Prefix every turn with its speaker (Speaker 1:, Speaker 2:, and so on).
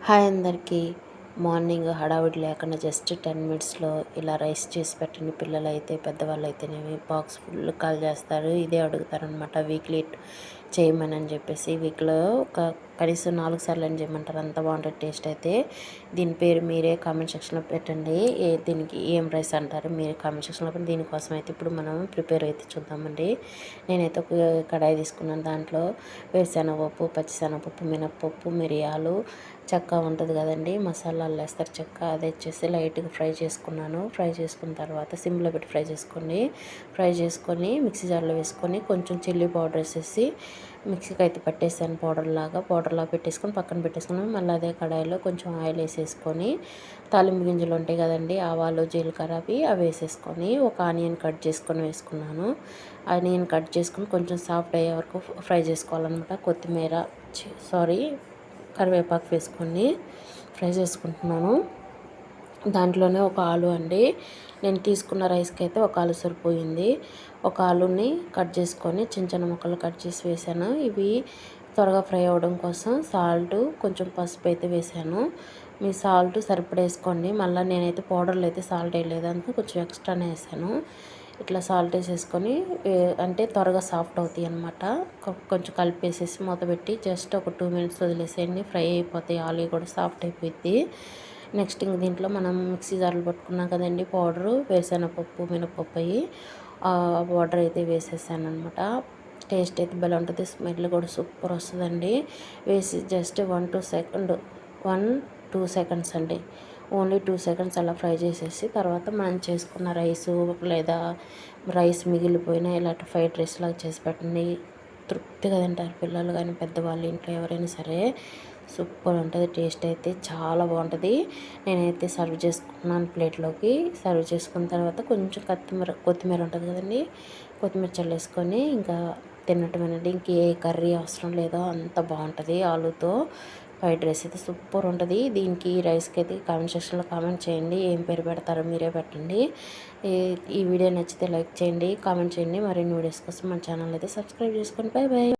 Speaker 1: Hi అందరికీ. Morning హడావిడి లేకుండా జస్ట్ 10 మినిట్స్లో ఇలా రైస్ చేసి పెట్టండి. పిల్లలైతే పెద్దవాళ్ళు అయితేనేమి బాక్స్ ఫుల్ కాల్ చేస్తారు. ఇదే అడుగుతారనమాట వీక్లీ చేయమని చెప్పేసి. వీక్లో కనీసం 4 సార్లు అని చేయమంటారు. అంత బాగుంటుంది టేస్ట్ అయితే. దీని పేరు మీరే కామెంట్ సెక్షన్లో పెట్టండి. దీనికి ఏం రైస్ అంటారు మీరే కామెంట్ సెక్షన్లో పెట్టండి. దీనికోసం అయితే ఇప్పుడు మనం ప్రిపేర్ అయితే చూద్దామండి. నేనైతే ఒక కడాయి తీసుకున్నాను. దాంట్లో వేరుశనగపప్పు, పచ్చిశనగపప్పు, మినప్పప్పు, మిరియాలు, చెక్క ఉంటుంది కదండి, మసాలాలు వేస్తారు చెక్క, అది వచ్చేసి లైట్గా ఫ్రై చేసుకున్నాను. ఫ్రై చేసుకున్న తర్వాత సిమ్లో పెట్టి ఫ్రై చేసుకొని మిక్సీ జార్లో వేసుకొని కొంచెం చిల్లీ పౌడర్ వేసేసి మిక్సీకి అయితే పట్టేసాను. పౌడర్లా పెట్టేసుకొని పక్కన పెట్టేసుకున్నాను. మళ్ళీ అదే కడాయిలో కొంచెం ఆయిల్ వేసేసుకొని తాలింపు గింజలు ఉంటాయి కదండి, ఆవాలు, జీలకర్ర అవి వేసేసుకొని ఒక ఆనియన్ కట్ చేసుకొని వేసుకున్నాను. ఆనియన్ కట్ చేసుకొని కొంచెం సాఫ్ట్ అయ్యే వరకు ఫ్రై చేసుకోవాలన్నమాట. కరివేపాకు వేసుకొని ఫ్రై చేసుకుంటున్నాను. దాంట్లోనే ఒక ఆలు అండి, నేను తీసుకున్న రైస్కి అయితే ఒక ఆలు సరిపోయింది. ఒక ఆలుని కట్ చేసుకొని చిన్న చిన్న ముక్కలు కట్ చేసి వేసాను. ఇవి త్వరగా ఫ్రై అవ్వడం కోసం సాల్ట్, కొంచెం పసుపు అయితే వేసాను. మీ సాల్ట్ సరిపడా వేసుకోండి. మళ్ళీ నేనైతే పౌడర్లో అయితే సాల్ట్ వేయలేదు, అందుకు కొంచెం ఎక్స్ట్రానే వేసాను. ఇట్లా సాల్ట్ వేసేసుకొని అంటే త్వరగా సాఫ్ట్ అవుతాయి అన్నమాట. కొంచెం కలిపేసేసి మూత పెట్టి జస్ట్ ఒక 2 మినిట్స్ వదిలేసేయండి. ఫ్రై అయిపోతాయి, ఆలు కూడా సాఫ్ట్ అయిపోయింది. నెక్స్ట్ ఇంక దీంట్లో మనం మిక్సీ జార్లు పట్టుకున్నాం కదండి పౌడరు, వేరుశనగపప్పు, మినపప్పు అయ్యి ఆ పౌడర్ అయితే వేసేసాను అనమాట. టేస్ట్ అయితే భలే ఉంటుంది, స్మెల్ కూడా సూపర్ వస్తుందండి. వేసి జస్ట్ 1-2 సెకండ్స్ అండి, ఓన్లీ 2 సెకండ్స్ అలా ఫ్రై చేసేసి తర్వాత మనం చేసుకున్న రైసు లేదా రైస్ మిగిలిపోయినా ఇలాంటి ఫ్రైడ్ రైస్ లాగా చేసి పెట్టండి. తృప్తిగా తింటారు పిల్లలు కానీ పెద్దవాళ్ళు, ఇంట్లో ఎవరైనా సరే. సూపర్ ఉంటుంది, టేస్ట్ అయితే చాలా బాగుంటుంది. నేనైతే సర్వ్ చేసుకున్నాను ప్లేట్లోకి. సర్వ్ చేసుకున్న తర్వాత కొంచెం కొత్తిమీర ఉంటుంది కదండి, కొత్తిమీర చల్లేసుకొని ఇంకా తినటమేనండి. ఇంకే కర్రీ అవసరం లేదో అంత బాగుంటుంది. ఆలుతో ఫ్రైడ్ రైస్ అయితే సూపర్ ఉంటుంది. దీనికి రైస్కి అయితే కామెంట్ సెక్షన్లో కామెంట్ చేయండి, ఏం పేరు పెడతారో మీరే పెట్టండి. ఈ వీడియో నచ్చితే లైక్ చేయండి, కామెంట్ చేయండి. మరిన్ని వీడియోస్ కోసం మన ఛానల్ అయితే సబ్స్క్రైబ్ చేసుకోండి. Bye bye.